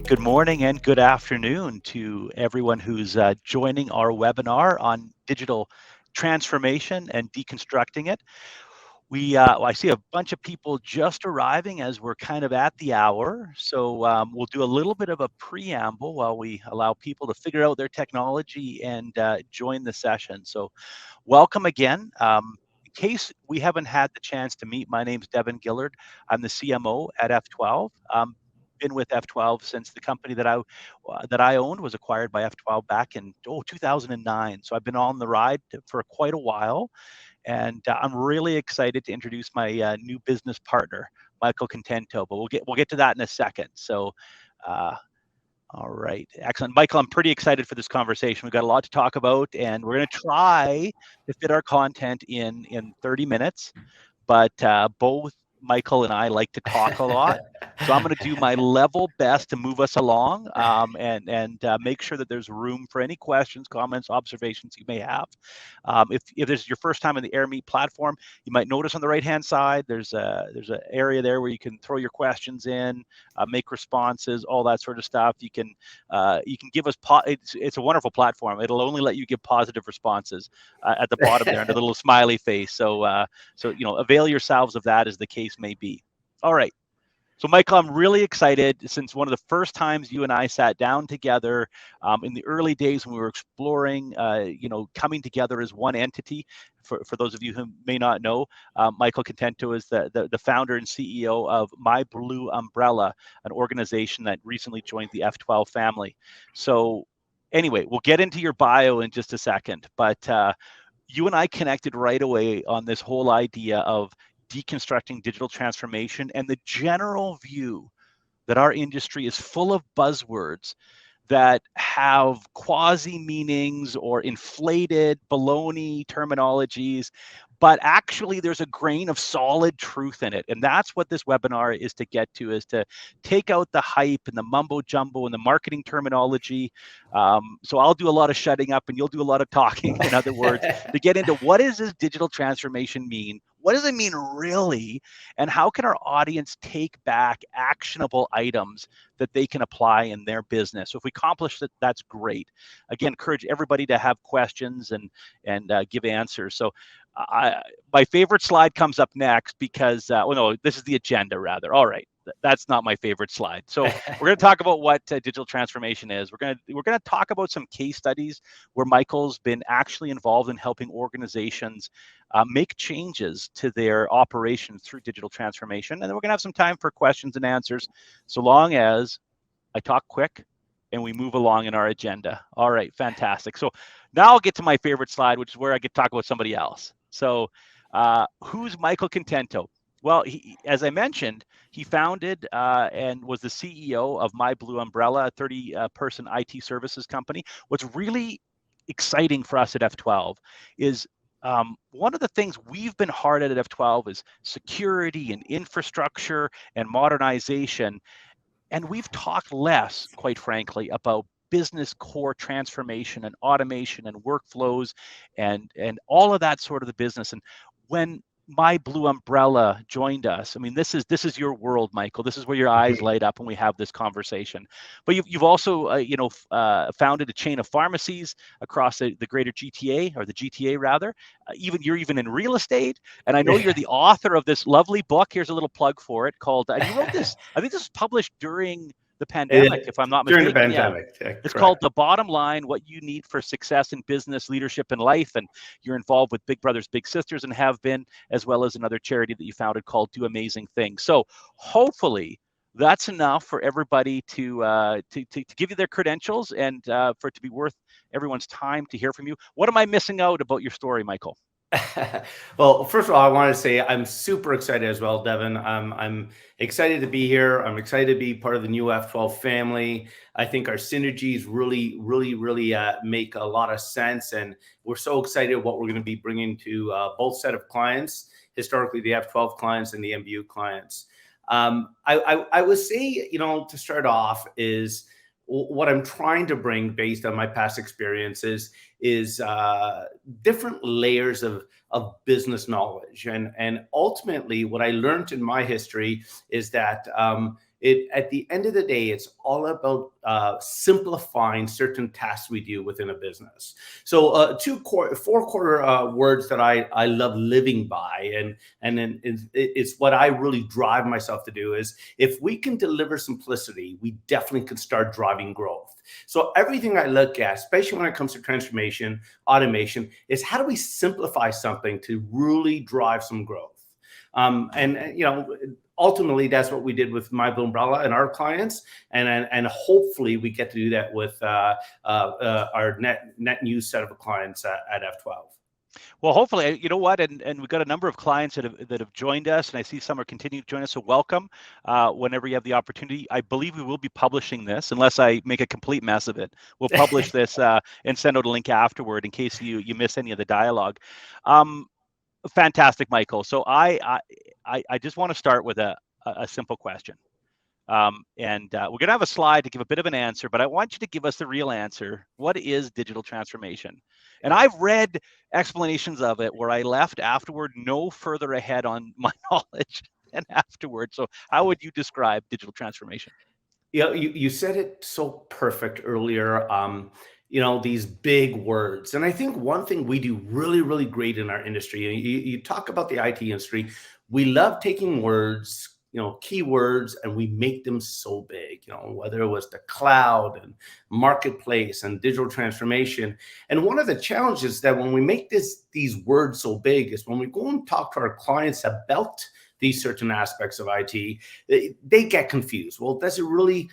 Good morning and good afternoon to everyone who's joining our webinar on digital transformation and deconstructing it. I see a bunch of people just arriving as we're kind of at the hour. So we'll do a little bit of a preamble while we allow people to figure out their technology and join the session. So welcome again. In case we haven't had the chance to meet, my name's Devon Gillard. I'm the CMO at F12. Been with F12 since the company that I owned was acquired by F12 back in 2009. So I've been on the ride for quite a while, and I'm really excited to introduce my new business partner, Michael Contento. But we'll get to that in a second. So. All right, excellent. Michael, I'm pretty excited for this conversation. We've got a lot to talk about, and we're going to try to fit our content in 30 minutes, but both Michael and I like to talk a lot. So I'm going to do my level best to move us along and make sure that there's room for any questions, comments, observations you may have. If this is your first time on the AirMeet platform, you might notice on the right-hand side, there's an area there where you can throw your questions in, make responses, all that sort of stuff. You can give us, it's a wonderful platform. It'll only let you give positive responses at the bottom there under the little smiley face. So avail yourselves of that as the case may be. All right. So, Michael, I'm really excited since one of the first times you and I sat down together in the early days when we were exploring, coming together as one entity. For those of you who may not know, Michael Contento is the founder and CEO of My Blue Umbrella, an organization that recently joined the F12 family. So, anyway, we'll get into your bio in just a second, but you and I connected right away on this whole idea of deconstructing digital transformation and the general view that our industry is full of buzzwords that have quasi meanings or inflated baloney terminologies, but actually there's a grain of solid truth in it. And that's what this webinar is to get to, is to take out the hype and the mumbo jumbo and the marketing terminology. So I'll do a lot of shutting up and you'll do a lot of talking, in other words, to get into what does this digital transformation mean? What does it mean really? And how can our audience take back actionable items that they can apply in their business? So if we accomplish that, that's great. Again, encourage everybody to have questions and give answers. So my favorite slide comes up next because, this is the agenda rather. All right. That's not my favorite slide. So we're going to talk about what digital transformation is. We're going to talk about some case studies where Michael's been actually involved in helping organizations make changes to their operations through digital transformation. And then we're going to have some time for questions and answers, so long as I talk quick and we move along in our agenda. All right, fantastic. So now I'll get to my favorite slide, which is where I get to talk about somebody else. So who's Michael Contento? Well, as I mentioned, he founded and was the CEO of My Blue Umbrella, a 30-person IT services company. What's really exciting for us at F12 is one of the things we've been hard at F12 is security and infrastructure and modernization. And we've talked less, quite frankly, about business core transformation and automation and workflows and all of that sort of the business. And when My Blue Umbrella joined us, I mean, this is your world, Michael. This is where your eyes light up when we have this conversation. But you've also founded a chain of pharmacies across the greater GTA, or the GTA rather. You're even in real estate, and I know you're the author of this lovely book. Here's a little plug for it called. And you wrote this. I think this was published during the pandemic, if I'm not mistaken. During the pandemic, yeah. It's called The Bottom Line: What You Need for Success in Business, Leadership, and Life. And you're involved with Big Brothers Big Sisters and have been, as well as another charity that you founded called Do Amazing Things. So hopefully that's enough for everybody to give you their credentials and for it to be worth everyone's time to hear from you. What am I missing out about your story, Michael? Well, first of all, I want to say I'm super excited as well, Devon. I'm excited to be here. I'm excited to be part of the new F12 family. I think our synergies really make a lot of sense. And we're so excited what we're going to be bringing to both set of clients, historically the F12 clients and the MBU clients. I would say, to start off is what I'm trying to bring based on my past experiences is different layers of business knowledge. And ultimately what I learned in my history is that at the end of the day, it's all about simplifying certain tasks we do within a business. So four core words that I love living by, and then it's what I really drive myself to do is, if we can deliver simplicity, we definitely can start driving growth. So everything I look at, especially when it comes to transformation, automation, is how do we simplify something to really drive some growth? And ultimately, that's what we did with My Blue Umbrella and our clients, and hopefully we get to do that with our net new set of clients at F12. Well, hopefully, you know what, and we've got a number of clients that have joined us, and I see some are continuing to join us. So welcome. Whenever you have the opportunity, I believe we will be publishing this, unless I make a complete mess of it. We'll publish this and send out a link afterward in case you miss any of the dialogue. Fantastic, Michael. So I just want to start with a simple question. And we're going to have a slide to give a bit of an answer, but I want you to give us the real answer. What is digital transformation? And I've read explanations of it where I left afterward no further ahead on my knowledge than afterward. So how would you describe digital transformation? Yeah, you said it so perfect earlier. These big words. And I think one thing we do really, really great in our industry, you talk about the IT industry, we love taking words, keywords, and we make them so big, whether it was the cloud and marketplace and digital transformation. And one of the challenges that when we make these words so big is when we go and talk to our clients about these certain aspects of IT, they get confused. Well, does it really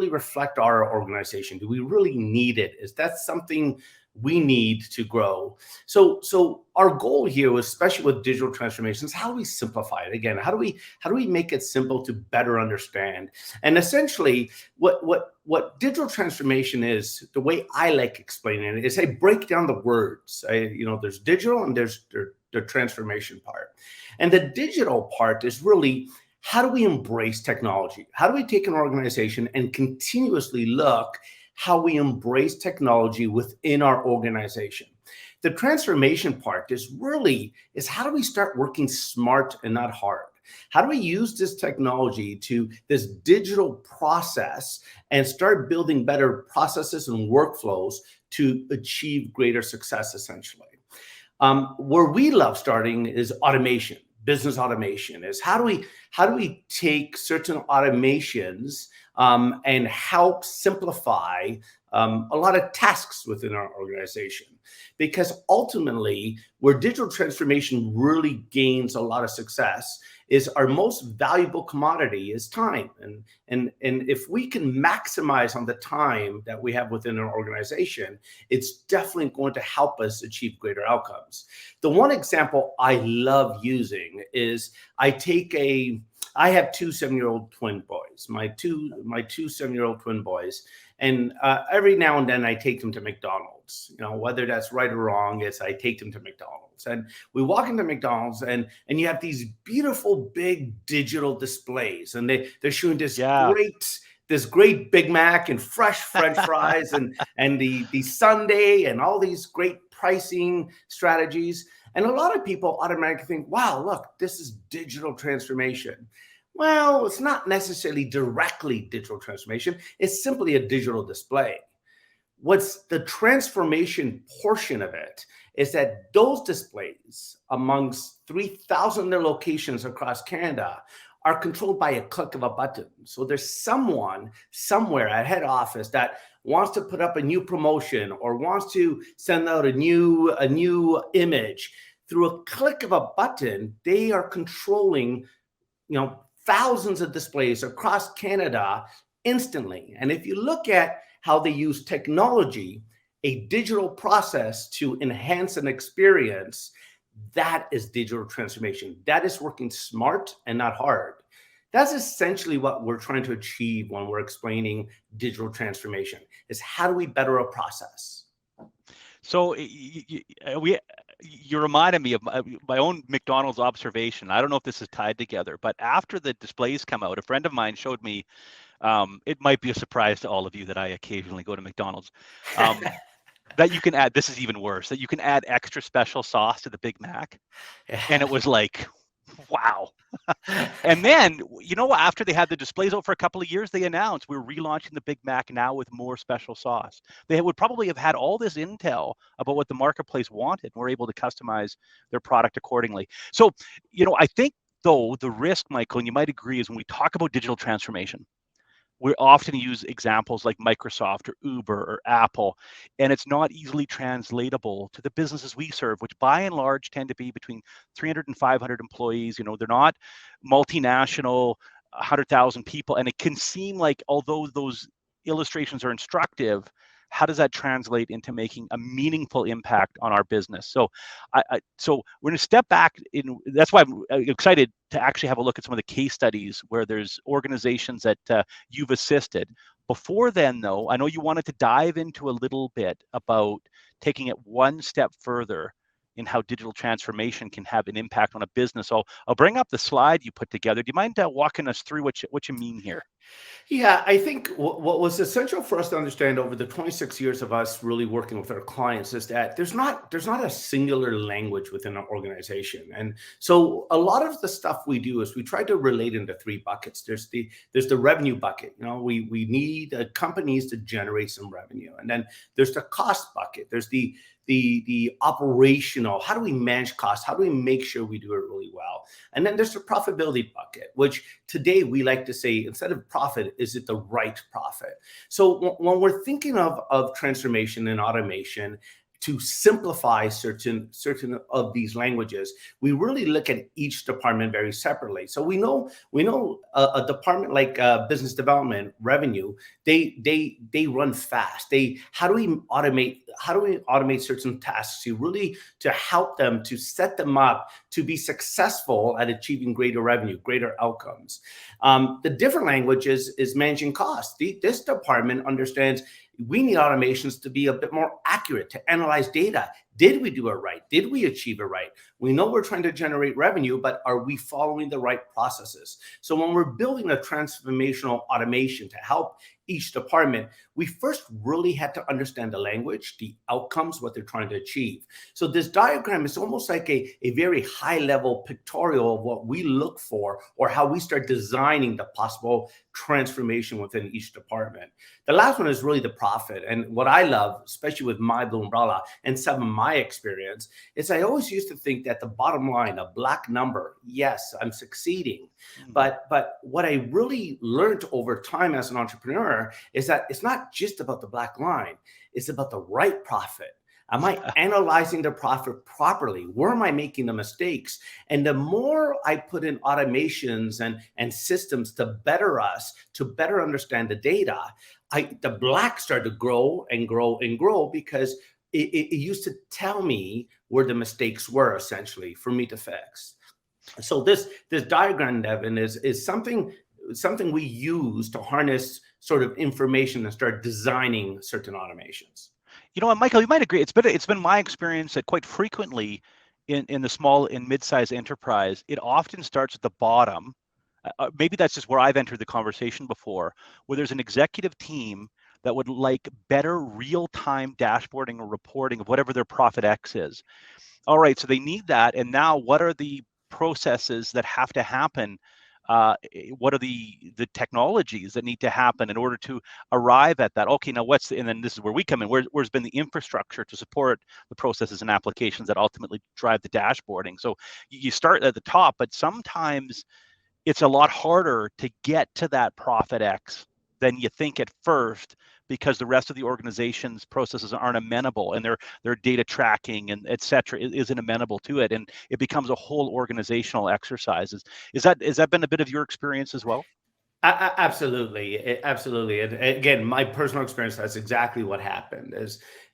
reflect our organization? Do we really need it? Is that something we need to grow? So our goal here, especially with digital transformations, how do we simplify it? Again, how do we make it simple to better understand? And essentially, what digital transformation is, the way I like explaining it is I break down the words. There's digital and there's the transformation part. And the digital part is really, how do we embrace technology? How do we take an organization and continuously look how we embrace technology within our organization? The transformation part is how do we start working smart and not hard? How do we use this technology this digital process and start building better processes and workflows to achieve greater success, essentially? Where we love starting is automation. Business automation is how do we take certain automations and help simplify a lot of tasks within our organization? Because ultimately, where digital transformation really gains a lot of success is our most valuable commodity is time. And if we can maximize on the time that we have within our organization, it's definitely going to help us achieve greater outcomes. The one example I love using is I have two 7-year-old twin boys, my two 7-year-old twin boys. And every now and then I take them to McDonald's, whether that's right or wrong, I take them to McDonald's. And we walk into McDonald's and you have these beautiful big digital displays, and they're showing this great Big Mac and fresh French fries and the sundae and all these great pricing strategies. And a lot of people automatically think, wow, look, this is digital transformation. Well, it's not necessarily directly digital transformation. It's simply a digital display. What's the transformation portion of it is that those displays amongst 3,000 locations across Canada are controlled by a click of a button. So there's someone somewhere at head office that wants to put up a new promotion or wants to send out a new image. Through a click of a button, they are controlling, thousands of displays across Canada instantly. And if you look at how they use technology, a digital process to enhance an experience, that is digital transformation. That is working smart and not hard. That's essentially what we're trying to achieve when we're explaining digital transformation, is how do we better a process? So you reminded me of my own McDonald's observation. I don't know if this is tied together, but after the displays come out, a friend of mine showed me, it might be a surprise to all of you that I occasionally go to McDonald's, that you can add, this is even worse, that you can add extra special sauce to the Big Mac. And it was like, Wow. And then, after they had the displays out for a couple of years, they announced we're relaunching the Big Mac now with more special sauce. They would probably have had all this intel about what the marketplace wanted and were able to customize their product accordingly. So, I think, though, the risk, Michael, and you might agree, is when we talk about digital transformation, we often use examples like Microsoft or Uber or Apple, and it's not easily translatable to the businesses we serve, which by and large tend to be between 300 and 500 employees. They're not multinational, 100,000 people, and it can seem like, although those illustrations are instructive, how does that translate into making a meaningful impact on our business? So, so we're going to step back. That's why I'm excited to actually have a look at some of the case studies where there's organizations that you've assisted. Before then, though, I know you wanted to dive into a little bit about taking it one step further in how digital transformation can have an impact on a business. So I'll bring up the slide you put together. Do you mind walking us through what you mean here? Yeah, I think what was essential for us to understand over the 26 years of us really working with our clients is that there's not a singular language within an organization. And so a lot of the stuff we do is we try to relate into three buckets. There's the revenue bucket. We need companies to generate some revenue. And then there's the cost bucket. There's the operational, how do we manage costs? How do we make sure we do it really well? And then there's the profitability bucket, which today we like to say, instead of profit, is it the right profit? So when we're thinking of transformation and automation, to simplify certain of these languages, we really look at each department very separately. So we know a department like business development, revenue, they run fast. How do we automate certain tasks to help them, to set them up to be successful at achieving greater revenue, greater outcomes? The different language is managing costs. This department understands we need automations to be a bit more accurate, to analyze data. Did we do it right? Did we achieve it right? We know we're trying to generate revenue, but are we following the right processes? So when we're building a transformational automation to help each department, we first really had to understand the language, the outcomes, what they're trying to achieve. So this diagram is almost like a very high level pictorial of what we look for or how we start designing the possible transformation within each department. The last one is really the profit. And what I love, especially with my Blue Umbrella and some of my experience, is I always used to think that the bottom line, a black number, yes, I'm succeeding. But what I really learned over time as an entrepreneur is that it's not just about the black line. It's about the right profit. Am I analyzing the profit properly? Where am I making the mistakes? And the more I put in automations and systems to better us, to better understand the data, the black started to grow and grow and grow because it used to tell me where the mistakes were, essentially, for me to fix. So this diagram, Devon, is something we use to harness sort of information and start designing certain automations. And Michael, you might agree. It's been my experience that quite frequently in the small and mid-sized enterprise, it often starts at the bottom. Maybe that's just where I've entered the conversation before, where there's an executive team that would like better real-time dashboarding or reporting of whatever their profit X is. All right, so they need that. And now what are the processes that have to happen? What are the technologies that need to happen in order to arrive at that? Okay, now and then this is where we come in. Where's been the infrastructure to support the processes and applications that ultimately drive the dashboarding? So you start at the top, but sometimes it's a lot harder to get to that profit X than you think at first, because the rest of the organization's processes aren't amenable, and their data tracking and et cetera isn't amenable to it, and it becomes a whole organizational exercise. Is that been a bit of your experience as well? Absolutely, absolutely. And again, my personal experience, that's exactly what happened.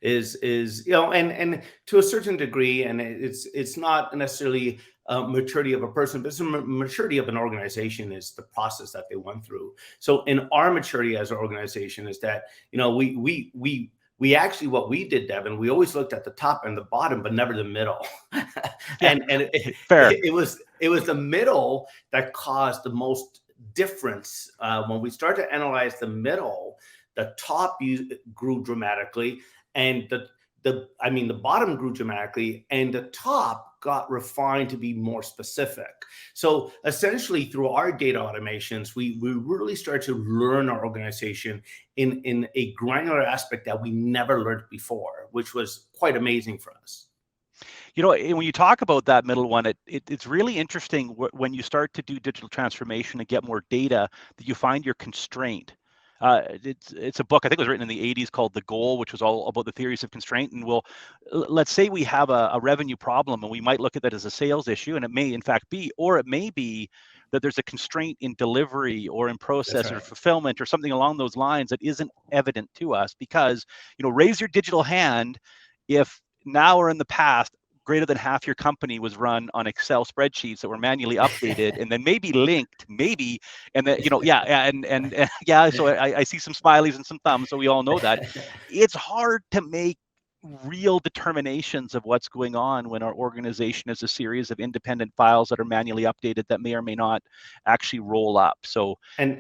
And to a certain degree, and it's not necessarily maturity of a person, but it's maturity of an organization is the process that they went through. So in our maturity as an organization is that, we actually, what we did, Devon, we always looked at the top and the bottom, but never the middle. Fair. It was the middle that caused the most difference. When we start to analyze the middle, the top grew dramatically, and the bottom grew dramatically, and the top got refined to be more specific. So essentially, through our data automations, we really start to learn our organization in a granular aspect that we never learned before, which was quite amazing for us. You know, when you talk about that middle one, it's really interesting when you start to do digital transformation and get more data that you find your constraint. It's a book, I think it was written in the 80s, called The Goal, which was all about the theories of constraint. And let's say we have a revenue problem, and we might look at that as a sales issue, and it may in fact be, or it may be that there's a constraint in delivery or in That's process or right. fulfillment or something along those lines that isn't evident to us. Because, raise your digital hand if now or in the past greater than half your company was run on Excel spreadsheets that were manually updated and then maybe linked, and then and yeah. So I see some smileys and some thumbs, so we all know that it's hard to make real determinations of what's going on when our organization is a series of independent files that are manually updated that may or may not actually roll up. So, And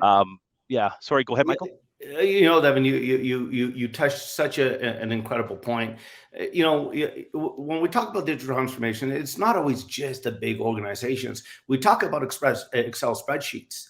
yeah. Sorry, go ahead, Michael. Devin, you touched such an incredible point. When we talk about digital transformation, it's not always just the big organizations. We talk about Excel spreadsheets.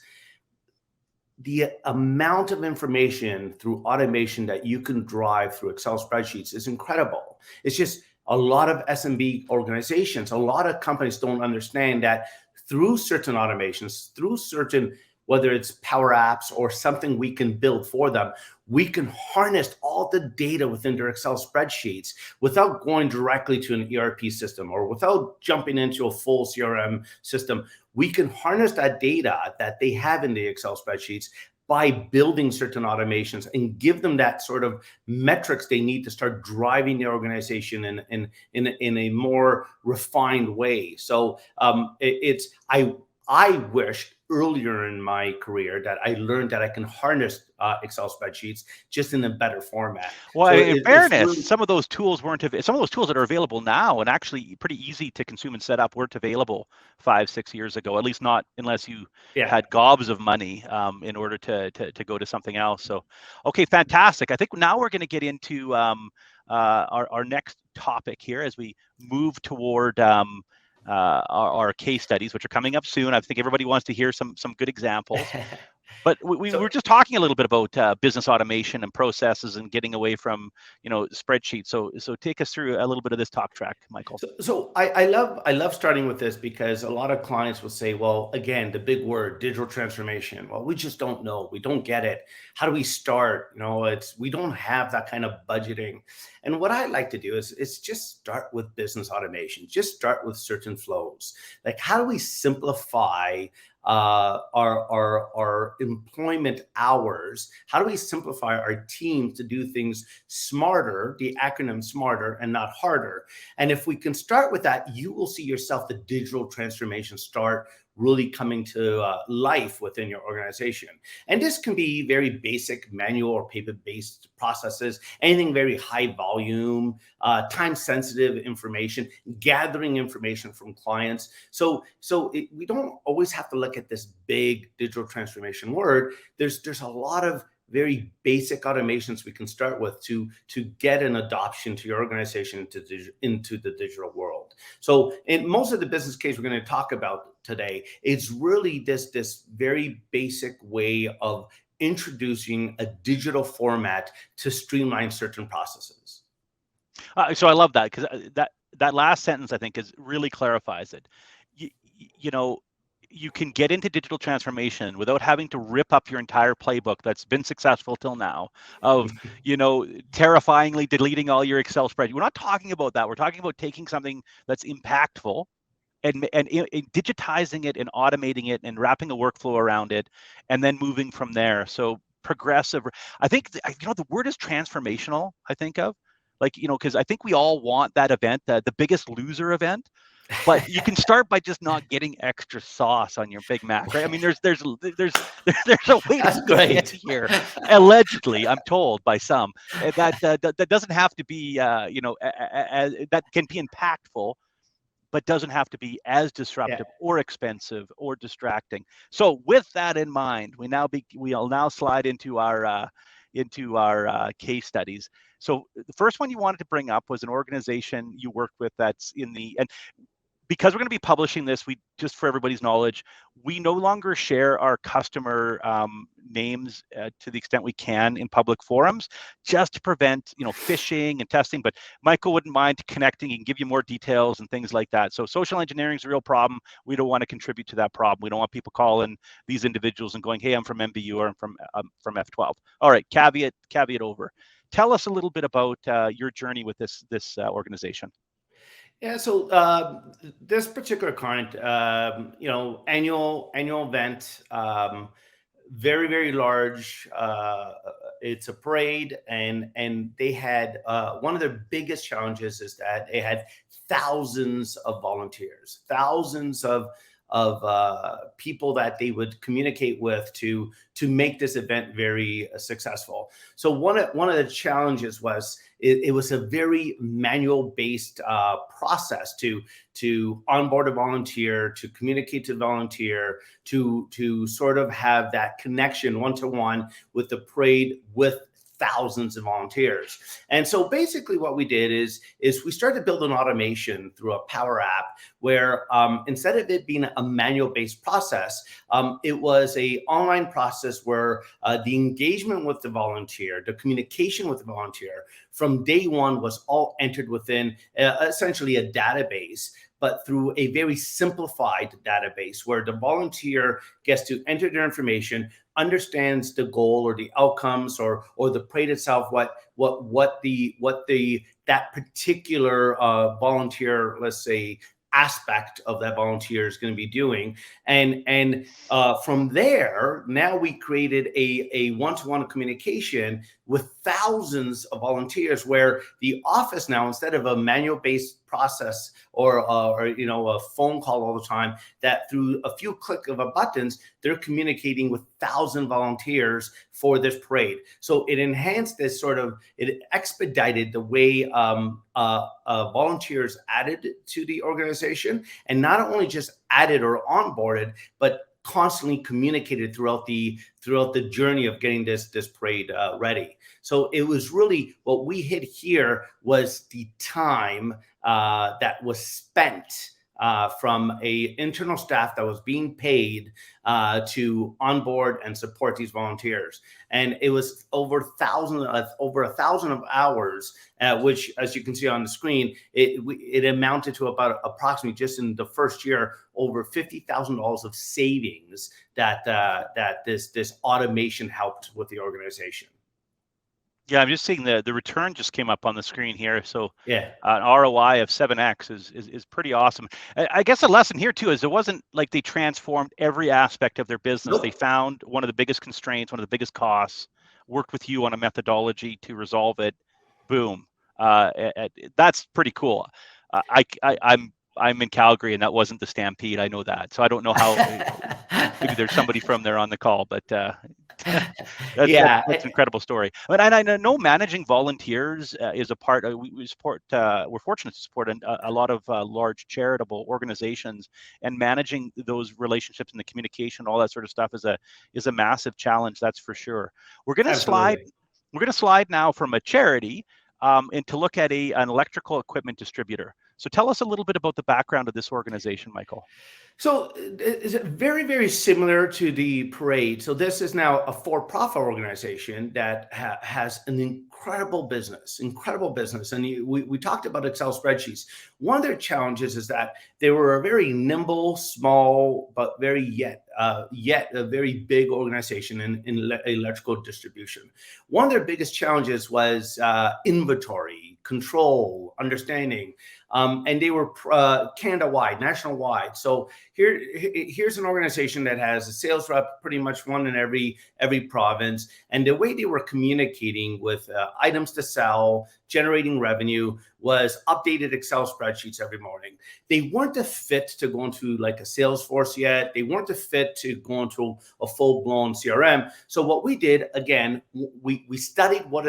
The amount of information through automation that you can drive through Excel spreadsheets is incredible. It's just a lot of SMB organizations, a lot of companies don't understand that through certain automations, through certain, whether it's Power Apps or something we can build for them, we can harness all the data within their Excel spreadsheets without going directly to an ERP system or without jumping into a full CRM system. We can harness that data that they have in the Excel spreadsheets by building certain automations and give them that sort of metrics they need to start driving the organization in a more refined way. So I wished earlier in my career that I learned that I can harness Excel spreadsheets just in a better format. Well, So in fairness, really, some of those tools some of those tools that are available now and actually pretty easy to consume and set up weren't available 5-6 years ago, at least not unless you yeah. had gobs of money in order to go to something else. So, okay, fantastic. I think now we're going to get into our next topic here as we move toward our case studies, which are coming up soon. I think everybody wants to hear some good examples. But we So were just talking a little bit about business automation and processes and getting away from spreadsheets. So take us through a little bit of this talk track, Michael. So I love starting with this because a lot of clients will say, well, again, the big word, digital transformation. Well, we just don't know. We don't get it. How do we start? We don't have that kind of budgeting. And what I like to do is just start with business automation. Just start with certain flows. Like, how do we simplify our employment hours? How do we simplify our teams to do things smarter, the acronym SMARTER, and not harder? And if we can start with that, you will see yourself the digital transformation start really coming to life within your organization. And this can be very basic manual or paper-based processes, anything very high volume, time-sensitive information, gathering information from clients. So we don't always have to look at this big digital transformation word. There's a lot of very basic automations we can start with to get an adoption to your organization into the digital world. So in most of the business case we're going to talk about today, it's really this very basic way of introducing a digital format to streamline certain processes. So I love that, because that last sentence, I think, really clarifies it. You can get into digital transformation without having to rip up your entire playbook that's been successful till now of, terrifyingly deleting all your Excel spreadsheets. We're not talking about that. We're talking about taking something that's impactful and digitizing it and automating it and wrapping a workflow around it and then moving from there. So progressive. I think, the word is transformational, I think of. Because I think we all want that event, the Biggest Loser event. But you can start by just not getting extra sauce on your Big Mac, right? I mean, there's a way That's to get great. here. Allegedly, I'm told by some that doesn't have to be, that can be impactful, but doesn't have to be as disruptive or expensive or distracting. So, with that in mind, we'll now slide into our case studies. So the first one you wanted to bring up was an organization you worked with that's because we're going to be publishing this, we just for everybody's knowledge, we no longer share our customer names to the extent we can in public forums, just to prevent phishing and testing. But Michael wouldn't mind connecting and give you more details and things like that. So social engineering is a real problem. We don't want to contribute to that problem. We don't want people calling these individuals and going, "Hey, I'm from MBU or I'm from F12." All right, caveat over. Tell us a little bit about your journey with this organization. Yeah, so this particular current, annual event, very, very large. It's a parade, and they had one of their biggest challenges is that they had thousands of volunteers, thousands of people that they would communicate with to make this event very successful. So one of the challenges was it was a very manual based process to onboard a volunteer, to communicate to volunteer, to sort of have that connection one-to-one with the parade with thousands of volunteers. And so basically what we did is we started to build an automation through a Power App where instead of it being a manual based process, it was a online process where the engagement with the volunteer, the communication with the volunteer from day one was all entered within essentially a database, but through a very simplified database where the volunteer gets to enter their information, understands the goal or the outcomes or the parade itself, what that particular volunteer, let's say, aspect of that volunteer is going to be doing. And from there, now we created a one-to-one communication with thousands of volunteers where the office now, instead of a manual based process or a phone call all the time, that through a few click of a buttons, they're communicating with 1,000 volunteers for this parade. So it enhanced this it expedited the way volunteers added to the organization, and not only just added or onboarded, but constantly communicated throughout the journey of getting this parade ready. So it was really what we hit here was the time that was spent from a internal staff that was being paid to onboard and support these volunteers. And it was over 1,000 of hours, which, as you can see on the screen, it amounted to about approximately, just in the first year, over $50,000 of savings that this automation helped with the organization. Yeah, I'm just seeing the return just came up on the screen here. So yeah, an ROI of 7x is pretty awesome. I guess the lesson here too is it wasn't like they transformed every aspect of their business. Nope. They found one of the biggest constraints, one of the biggest costs, worked with you on a methodology to resolve it. Boom. That's pretty cool. I'm in Calgary, and that wasn't the Stampede. I know that. So I don't know how. Maybe there's somebody from there on the call, but that's an incredible story. And I know managing volunteers is a part. We support. We're fortunate to support a lot of large charitable organizations, and managing those relationships and the communication, all that sort of stuff, is a massive challenge. That's for sure. We're going to slide. We're going to slide now from a charity and to look at an electrical equipment distributor. So tell us a little bit about the background of this organization, Michael. So it's very, very similar to the parade. So this is now a for-profit organization that has an incredible business. And we talked about Excel spreadsheets. One of their challenges is that they were a very nimble, small, but yet a very big organization in electrical distribution. One of their biggest challenges was inventory, control, understanding. And they were Canada-wide, national-wide. So here's an organization that has a sales rep, pretty much one in every province. And the way they were communicating with items to sell, generating revenue, was updated Excel spreadsheets every morning. They weren't a fit to go into like a Salesforce yet. They weren't a fit to go into a full-blown CRM. So what we did, again, we studied what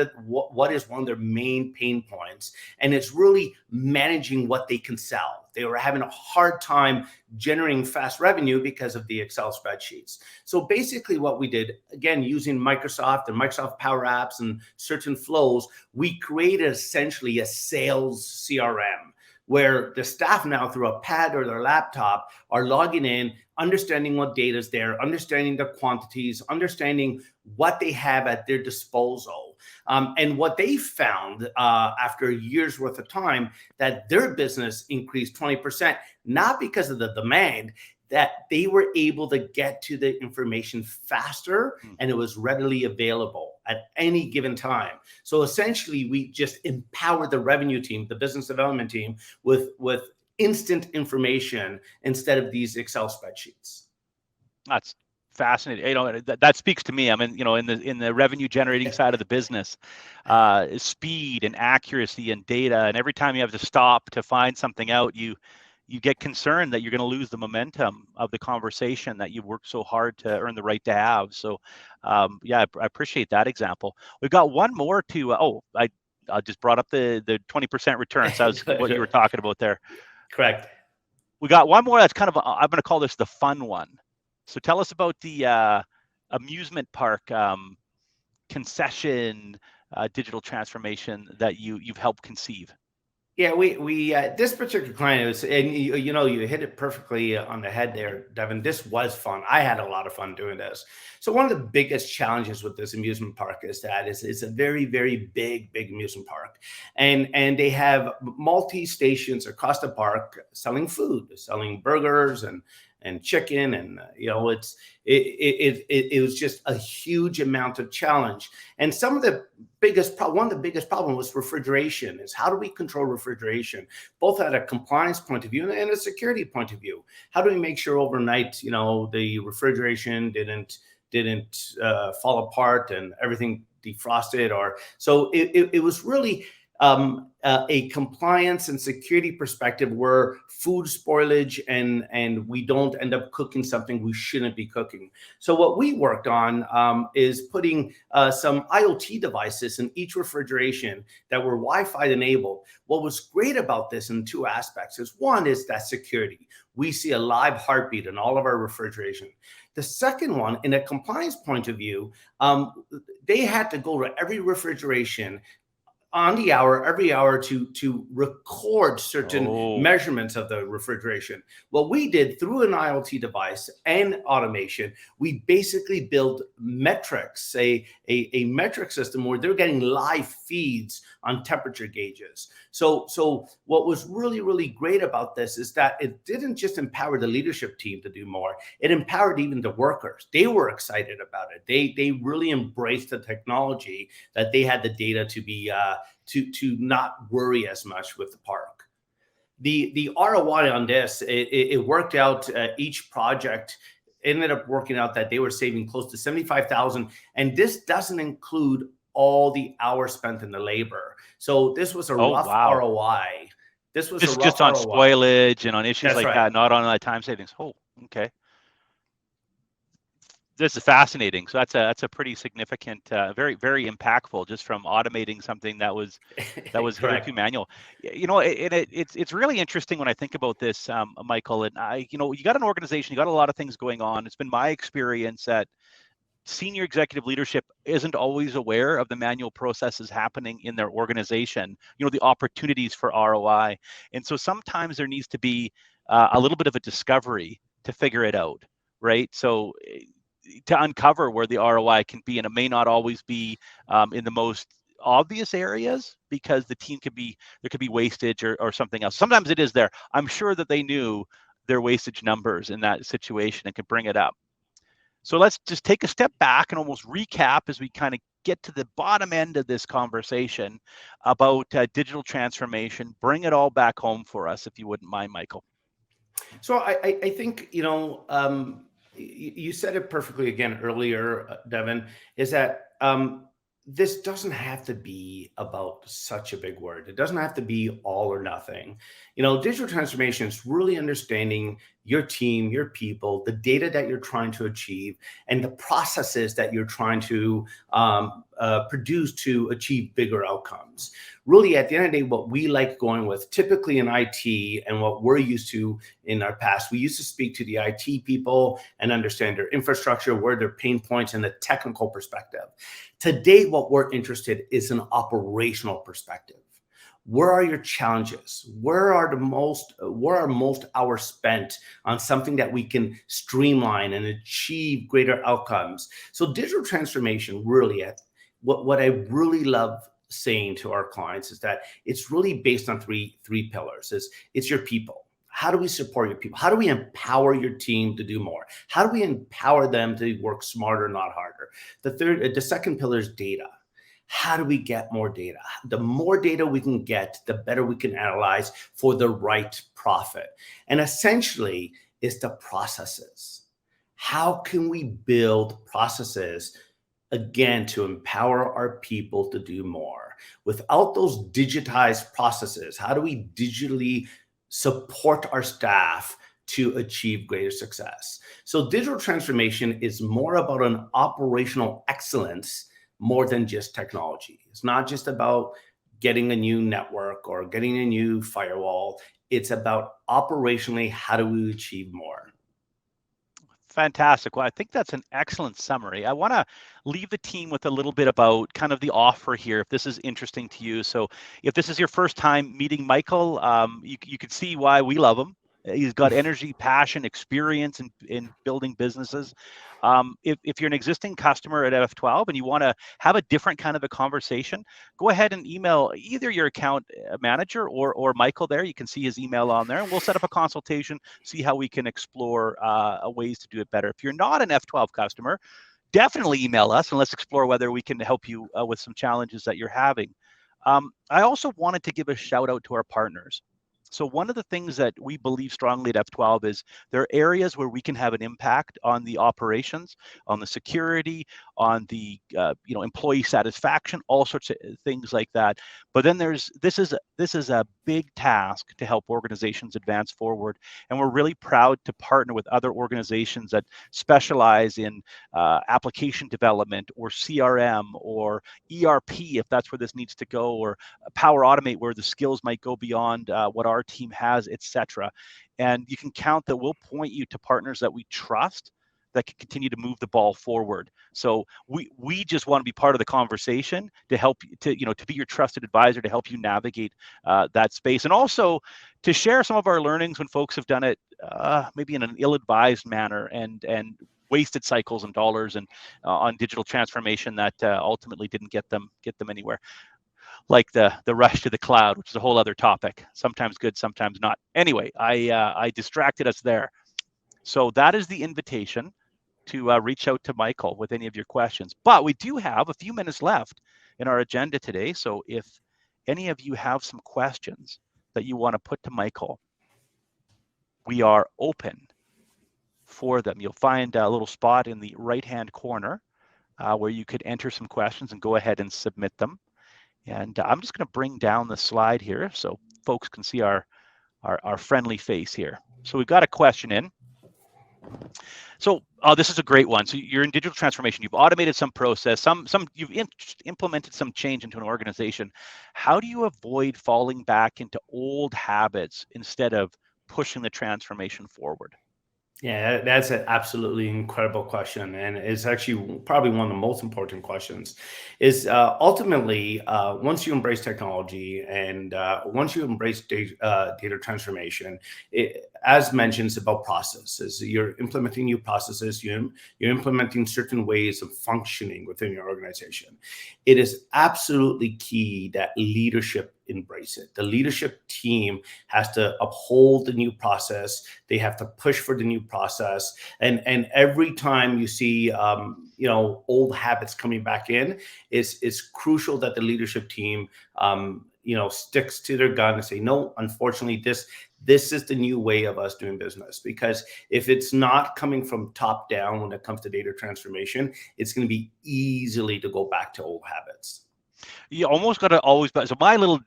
is one of their main pain points, and it's really managing what they can sell. They were having a hard time generating fast revenue because of the Excel spreadsheets. So basically what we did, again, using Microsoft and Microsoft Power Apps and certain flows, we created essentially a sales CRM. where the staff now through a pad or their laptop are logging in, understanding what data is there, understanding the quantities, understanding what they have at their disposal. And what they found after a year's worth of time, that their business increased 20%, not because of the demand, that they were able to get to the information faster and it was readily available at any given time. So essentially, we just empowered the revenue team, the business development team, with instant information instead of these Excel spreadsheets. That's fascinating. That speaks to me. I mean, in the revenue generating side of the business, speed and accuracy and data, and every time you have to stop to find something out, you get concerned that you're going to lose the momentum of the conversation that you've worked so hard to earn the right to have. So, I appreciate that example. We've got one more to. I just brought up the 20% return. So that was what you were talking about there. Correct. We got one more that's kind of I'm going to call this the fun one. So tell us about the amusement park concession digital transformation that you've helped conceive. Yeah, we this particular client was, and you hit it perfectly on the head there, Devon. This was fun. I had a lot of fun doing this. So one of the biggest challenges with this amusement park is that it's a very, very big amusement park, and they have multi stations across the park selling food, selling burgers and chicken, and it was just a huge amount of challenge. And one of the biggest problem was refrigeration. Is how do we control refrigeration, both at a compliance point of view and a security point of view? How do we make sure overnight, the refrigeration didn't fall apart and everything defrosted? So it was really a compliance and security perspective where food spoilage and we don't end up cooking something we shouldn't be cooking. So what we worked on is putting some IoT devices in each refrigeration that were Wi-Fi enabled. What was great about this in two aspects is, one is that security. We see a live heartbeat in all of our refrigeration. The second one, in a compliance point of view, they had to go to every refrigeration on the hour, every hour, to record certain measurements of the refrigeration. What we did through an IoT device and automation, we basically built metrics, a metric system where they're getting live feeds on temperature gauges. So what was really, really great about this is that it didn't just empower the leadership team to do more, it empowered even the workers. They were excited about it. They really embraced the technology, that they had the data to be to not worry as much with the park. The ROI on this, it worked out. Each project ended up working out that they were saving close to $75,000, and this doesn't include all the hours spent in the labor. So this was a rough ROI. This was just on spoilage and on issues like that, not on time savings. Oh, okay. This is fascinating. So that's a pretty significant, very, very impactful, just from automating something that was hitherto manual. It's really interesting when I think about this, Michael. And you got an organization, you got a lot of things going on. It's been my experience that senior executive leadership isn't always aware of the manual processes happening in their organization. The opportunities for ROI, and so sometimes there needs to be a little bit of a discovery to figure it out, right? So to uncover where the ROI can be, and it may not always be in the most obvious areas, because there could be wastage or something else. Sometimes it is there. I'm sure that they knew their wastage numbers in that situation and could bring it up. So let's just take a step back and almost recap as we kind of get to the bottom end of this conversation about digital transformation. Bring it all back home for us, if you wouldn't mind, Michael. So I think, you said it perfectly again earlier, Devon, is that this doesn't have to be about such a big word. It doesn't have to be all or nothing. Digital transformation is really understanding your team, your people, the data that you're trying to achieve, and the processes that you're trying to produce to achieve bigger outcomes. Really, at the end of the day, what we like going with, typically in IT, and what we're used to in our past, we used to speak to the IT people and understand their infrastructure, where their pain points, and the technical perspective. Today, what we're interested is an operational perspective. Where are your challenges? Where are most hours spent on something that we can streamline and achieve greater outcomes? So digital transformation really, what I really love saying to our clients is that it's really based on three pillars. It's your people. How do we support your people? How do we empower your team to do more? How do we empower them to work smarter, not harder? The second pillar is data. How do we get more data? The more data we can get, the better we can analyze for the right profit. And essentially, it's the processes. How can we build processes, again, to empower our people to do more? Without those digitized processes, how do we digitally support our staff to achieve greater success? So digital transformation is more about an operational excellence more than just technology. It's not just about getting a new network or getting a new firewall. It's about operationally, how do we achieve more? Fantastic. Well, I think that's an excellent summary. I want to leave the team with a little bit about kind of the offer here, if this is interesting to you. So if this is your first time meeting Michael, you can see why we love him. He's got energy, passion, experience in building businesses. If you're an existing customer at F12 and you want to have a different kind of a conversation, go ahead and email either your account manager or Michael there. You can see his email on there, and we'll set up a consultation, see how we can explore ways to do it better. If you're not an F12 customer, definitely email us and let's explore whether we can help you with some challenges that you're having. I also wanted to give a shout out to our partners. So one of the things that we believe strongly at F12 is there are areas where we can have an impact on the operations, on the security, on the employee satisfaction, all sorts of things like that. But then this is a big task to help organizations advance forward, and we're really proud to partner with other organizations that specialize in application development or CRM or ERP if that's where this needs to go, or Power Automate where the skills might go beyond what our team has, etc. And you can count that we'll point you to partners that we trust that can continue to move the ball forward. So we just want to be part of the conversation to help to be your trusted advisor to help you navigate that space, and also to share some of our learnings when folks have done it maybe in an ill-advised manner and wasted cycles and dollars and on digital transformation that ultimately didn't get them anywhere. Like the rush to the cloud, which is a whole other topic. Sometimes good, sometimes not. Anyway, I distracted us there. So that is the invitation to reach out to Michael with any of your questions. But we do have a few minutes left in our agenda today. So if any of you have some questions that you want to put to Michael, we are open for them. You'll find a little spot in the right-hand corner where you could enter some questions and go ahead and submit them. And I'm just going to bring down the slide here so folks can see our friendly face here. So we've got a question in. So this is a great one. So you're in digital transformation. You've automated some process. You've implemented some change into an organization. How do you avoid falling back into old habits instead of pushing the transformation forward? Yeah, that's an absolutely incredible question, and it's actually probably one of the most important questions. Is ultimately once you embrace technology and once you embrace data transformation, as mentioned, it's about processes. You're implementing new processes. You're implementing certain ways of functioning within your organization. It is absolutely key that leadership embrace it. The leadership team has to uphold the new process. They have to push for the new process. And every time you see old habits coming back in, it's crucial that the leadership team sticks to their gun and say, no, unfortunately, this is the new way of us doing business. Because if it's not coming from top down when it comes to data transformation, it's going to be easily to go back to old habits. You almost got to always, so my little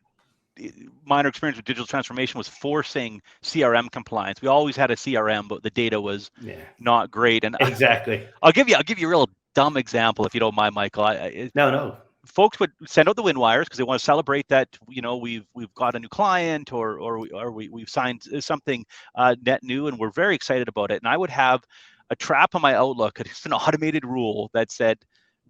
minor experience with digital transformation was forcing CRM compliance. We always had a CRM, but the data was not great. And exactly, I'll give you a real dumb example if you don't mind, Michael. No. Folks would send out the win wires because they want to celebrate that we've got a new client or we've signed something net new, and we're very excited about it. And I would have a trap on my Outlook. It's an automated rule that said,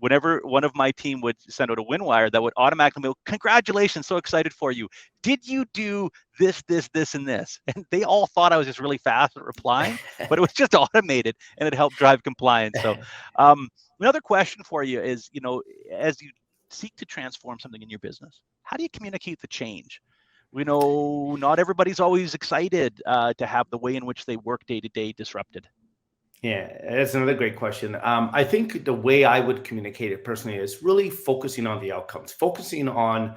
whenever one of my team would send out a win wire, that would automatically go, congratulations, so excited for you. Did you do this, this, and this? And they all thought I was just really fast at replying, but it was just automated, and it helped drive compliance. So another question for you is, as you seek to transform something in your business, how do you communicate the change? We know not everybody's always excited to have the way in which they work day to day disrupted. Yeah, that's another great question. I think the way I would communicate it personally is really focusing on the outcomes, focusing on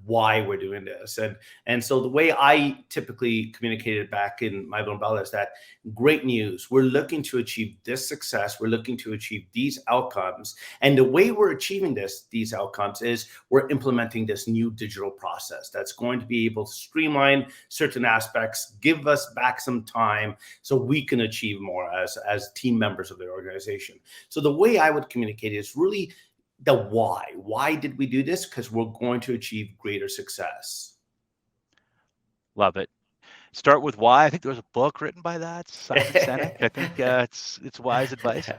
why we're doing this. And so the way I typically communicate it back in my umbrella is that great news, we're looking to achieve this success, we're looking to achieve these outcomes. And the way we're achieving these outcomes is we're implementing this new digital process that's going to be able to streamline certain aspects, give us back some time so we can achieve more as team members of the organization. So the way I would communicate is really the why. Why did we do this? Because we're going to achieve greater success. Love it. Start with why. I think there was a book written by that, Simon Sinek. I think it's wise advice.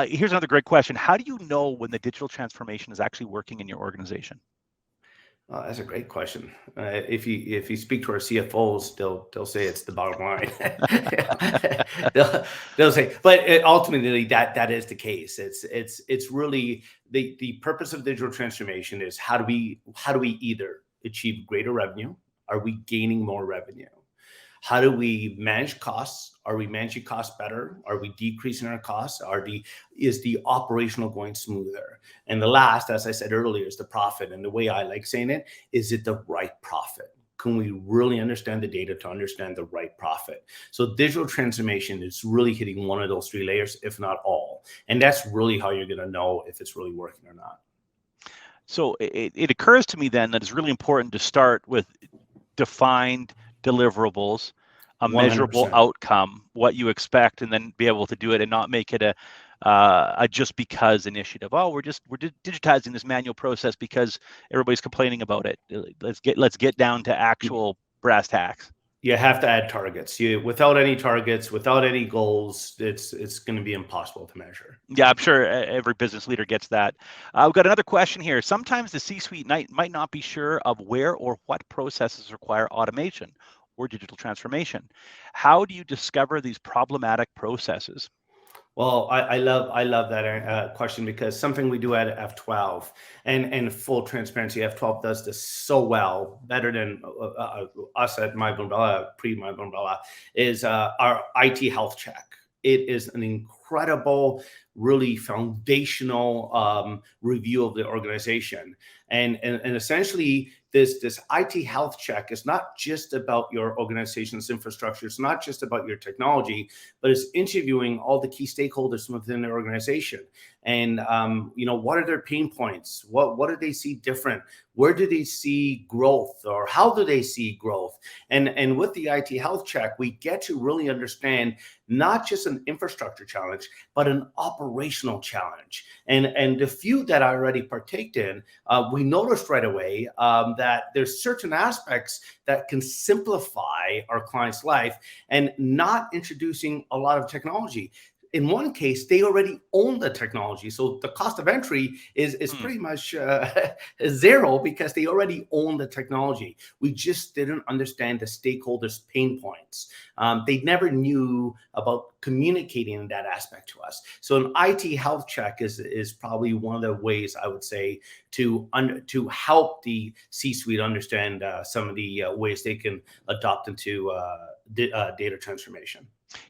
Here's another great question. How do you know when the digital transformation is actually working in your organization? Oh, that's a great question. If you speak to our CFOs, they'll say it's the bottom line. they'll say, but ultimately that is the case. It's really the purpose of digital transformation is how do we either achieve greater revenue? Are we gaining more revenue? How do we manage costs? Are we managing costs better? Are we decreasing our costs? Is the operational going smoother? And the last, as I said earlier, is the profit. And the way I like saying it, is it the right profit? Can we really understand the data to understand the right profit? So digital transformation is really hitting one of those three layers, if not all. And that's really how you're going to know if it's really working or not. So it occurs to me then that it's really important to start with defined deliverables, a 100%. Measurable outcome, what you expect, and then be able to do it and not make it a just because initiative. Oh, we're digitizing this manual process because everybody's complaining about it. Let's get down to actual brass tacks. You have to add targets. Without any targets, without any goals, it's going to be impossible to measure. Yeah, I'm sure every business leader gets that. We've got another question here. Sometimes the C-suite might not be sure of where or what processes require automation or digital transformation. How do you discover these problematic processes? Well, I love that question, because something we do at F12, and full transparency, F12 does this so well, better than us at My Umbrella, pre-My Umbrella, is our IT health check. It is an incredible, really foundational review of the organization. And essentially, this IT health check is not just about your organization's infrastructure. It's not just about your technology, but it's interviewing all the key stakeholders within the organization. And what are their pain points? What do they see different? Where do they see growth, or how do they see growth? And with the IT health check, we get to really understand not just an infrastructure challenge, but an operational challenge. And the few that I already partaked in, we noticed right away that there's certain aspects that can simplify our client's life and not introducing a lot of technology. In one case, they already own the technology. So the cost of entry is pretty much zero, because they already own the technology. We just didn't understand the stakeholders' pain points. They never knew about communicating that aspect to us. So an IT health check is probably one of the ways I would say to help the C-suite understand some of the ways they can adopt into data transformation.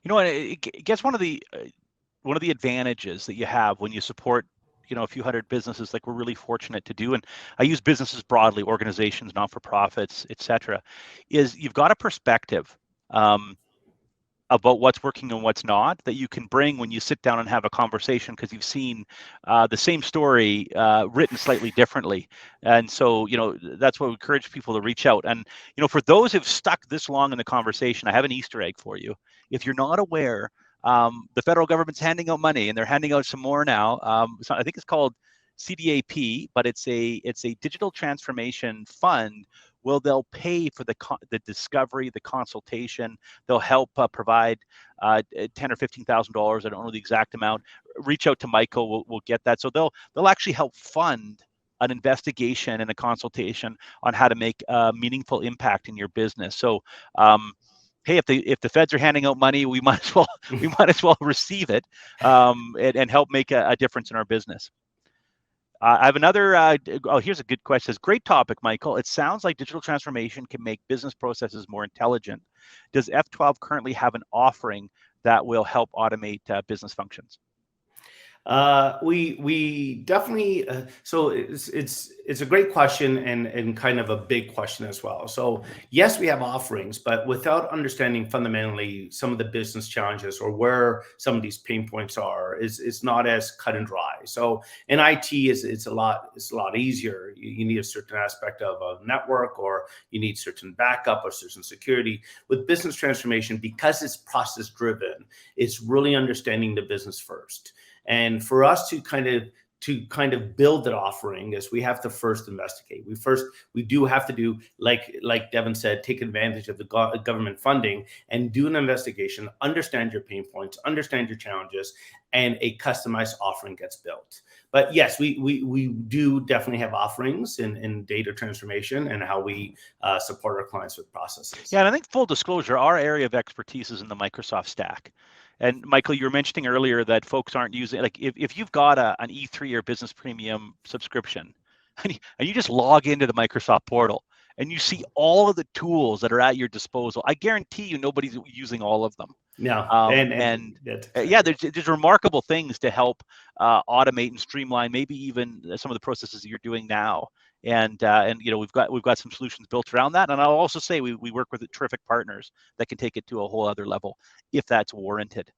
I guess one of the advantages that you have when you support a few hundred businesses, like we're really fortunate to do, and I use businesses broadly, organizations, not-for-profits, etc., is you've got a perspective about what's working and what's not that you can bring when you sit down and have a conversation, because you've seen the same story written slightly differently. And so that's what we encourage people to reach out. And for those who've stuck this long in the conversation, I have an Easter egg for you. If you're not aware, the federal government's handing out money, and they're handing out some more now. I think it's called CDAP, but it's a digital transformation fund well, they'll pay for the discovery, the consultation. They'll help provide $10,000 or $15,000. I don't know the exact amount. Reach out to Michael. We'll get that. So they'll actually help fund an investigation and a consultation on how to make a meaningful impact in your business. So, hey, if the feds are handing out money, we might as well receive it, and help make a difference in our business. I have another. Here's a good question. It's a great topic, Michael. It sounds like digital transformation can make business processes more intelligent. Does F12 currently have an offering that will help automate business functions? We definitely, so it's a great question and kind of a big question as well. So yes, we have offerings, but without understanding fundamentally some of the business challenges or where some of these pain points are, it's not as cut and dry. So in IT, it's a lot easier. You need a certain aspect of a network, or you need certain backup or certain security. With business transformation, because it's process driven, it's really understanding the business first. And for us to kind of build that offering is we have to first investigate. We do have to do, like Devon said, take advantage of the government funding and do an investigation, understand your pain points, understand your challenges, and a customized offering gets built. But yes, we do definitely have offerings in data transformation and how we support our clients with processes. Yeah, and I think full disclosure, our area of expertise is in the Microsoft stack. And Michael, you were mentioning earlier that folks aren't using, like if you've got an E3 or Business Premium subscription, and you just log into the Microsoft portal and you see all of the tools that are at your disposal, I guarantee you nobody's using all of them. No, yeah, there's remarkable things to help automate and streamline, maybe even some of the processes that you're doing now. And we've got some solutions built around that. And I'll also say we work with terrific partners that can take it to a whole other level if that's warranted.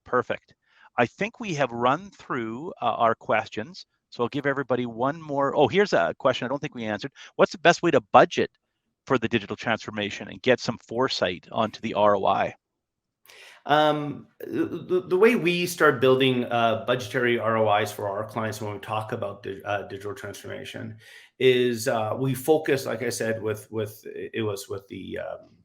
Perfect. I think we have run through our questions. So I'll give everybody one more. Oh, here's a question I don't think we answered. What's the best way to budget for the digital transformation and get some foresight onto the ROI? The way we start building budgetary ROIs for our clients when we talk about digital transformation is we focus, like I said, with the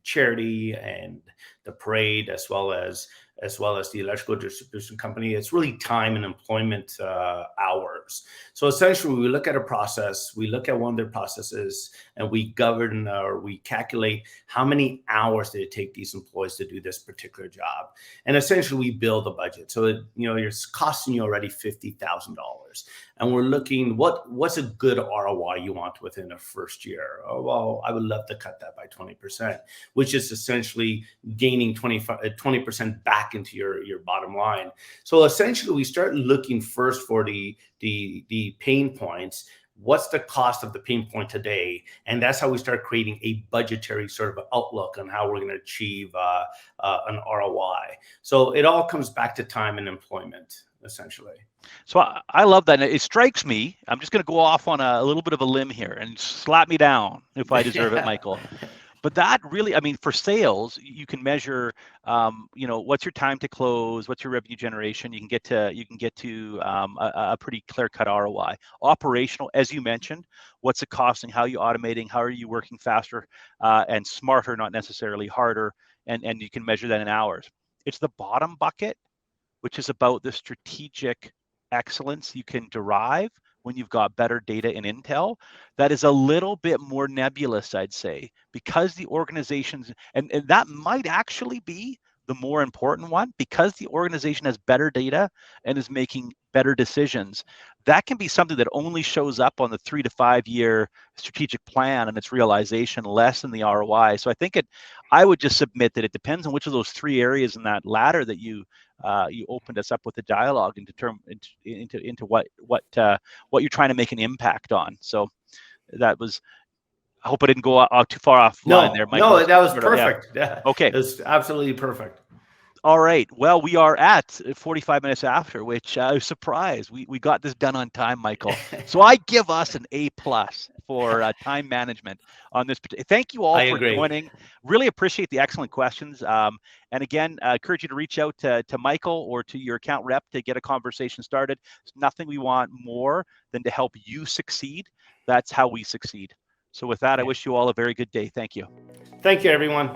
charity and the parade, as well as the electrical distribution company. It's really time and employment hours. So essentially, we look at a process, we look at one of their processes, and we govern or we calculate how many hours did it take these employees to do this particular job. And essentially, we build a budget. So it's costing you already $50,000. And we're looking, what's a good ROI you want within a first year? Oh, well, I would love to cut that by 20%, which is essentially gaining 20% back into your bottom line. So essentially, we start looking first for the pain points. What's the cost of the pain point today? And that's how we start creating a budgetary sort of outlook on how we're going to achieve an ROI. So it all comes back to time and employment, essentially. So I love that. And it strikes me, I'm just going to go off on a little bit of a limb here and slap me down if I deserve it, Michael. But that really, I mean, for sales, you can measure, what's your time to close, what's your revenue generation. You can get to a pretty clear-cut ROI. Operational, as you mentioned, what's it costing? How are you automating? How are you working faster and smarter, not necessarily harder? And you can measure that in hours. It's the bottom bucket, which is about the strategic excellence you can derive when you've got better data and intel. That is a little bit more nebulous, I'd say, because the organizations, and that might actually be the more important one, because the organization has better data and is making better decisions. That can be something that only shows up on the 3 to 5 year strategic plan and its realization, less than the ROI. So I think I would just submit that it depends on which of those 3 areas in that ladder that you opened us up with the dialogue and determine into what you're trying to make an impact on. So that was, I hope I didn't go out too far offline there, Michael. No, that was perfect. Yeah. Okay. That's absolutely perfect. All right. Well, we are at 45 minutes after, which I was surprised. We got this done on time, Michael. So I give us an A+ for time management on this. Thank you all for joining. Really appreciate the excellent questions. And again, I encourage you to reach out to Michael or to your account rep to get a conversation started. There's nothing we want more than to help you succeed. That's how we succeed. So with that, I Yeah. wish you all a very good day. Thank you. Thank you, everyone.